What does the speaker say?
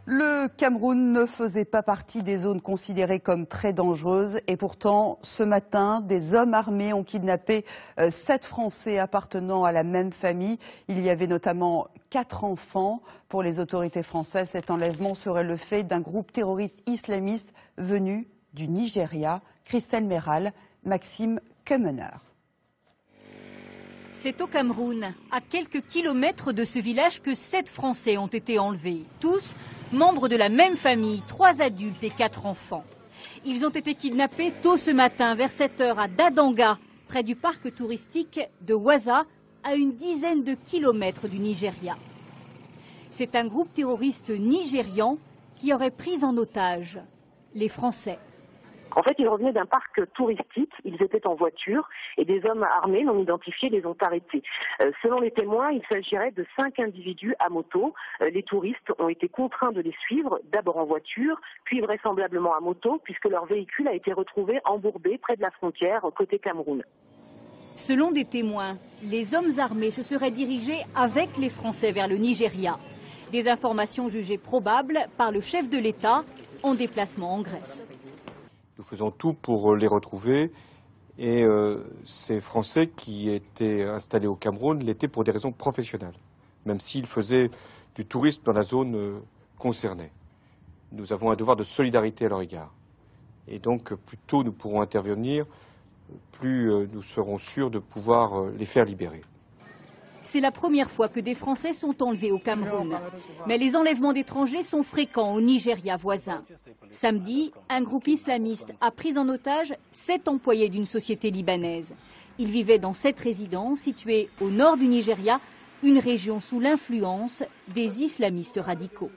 Le Cameroun ne faisait pas partie des zones considérées comme très dangereuses et pourtant, ce matin, des hommes armés ont kidnappé 7 Français appartenant à la même famille. Il y avait notamment 4 enfants. Pour les autorités françaises, cet enlèvement serait le fait d'un groupe terroriste islamiste venu du Nigeria. Christelle Méral, Maxime Kemener. C'est au Cameroun, à quelques kilomètres de ce village, que 7 Français ont été enlevés. Tous membres de la même famille, 3 adultes et 4 enfants. Ils ont été kidnappés tôt ce matin, vers 7 h, à Dadanga, près du parc touristique de Waza, à une dizaine de kilomètres du Nigeria. C'est un groupe terroriste nigérian qui aurait pris en otage les Français. En fait, ils revenaient d'un parc touristique, ils étaient en voiture et des hommes armés non identifiés les ont arrêtés. Selon les témoins, il s'agirait de 5 individus à moto. Les touristes ont été contraints de les suivre, d'abord en voiture, puis vraisemblablement à moto, puisque leur véhicule a été retrouvé embourbé près de la frontière côté Cameroun. Selon des témoins, les hommes armés se seraient dirigés avec les Français vers le Nigeria. Des informations jugées probables par le chef de l'État en déplacement en Grèce. Nous faisons tout pour les retrouver et ces Français qui étaient installés au Cameroun l'étaient pour des raisons professionnelles, même s'ils faisaient du tourisme dans la zone concernée. Nous avons un devoir de solidarité à leur égard. Et donc, plus tôt nous pourrons intervenir, plus nous serons sûrs de pouvoir les faire libérer. C'est la première fois que des Français sont enlevés au Cameroun. Mais les enlèvements d'étrangers sont fréquents au Nigeria voisin. Samedi, un groupe islamiste a pris en otage 7 employés d'une société libanaise. Ils vivaient dans cette résidence située au nord du Nigeria, une région sous l'influence des islamistes radicaux.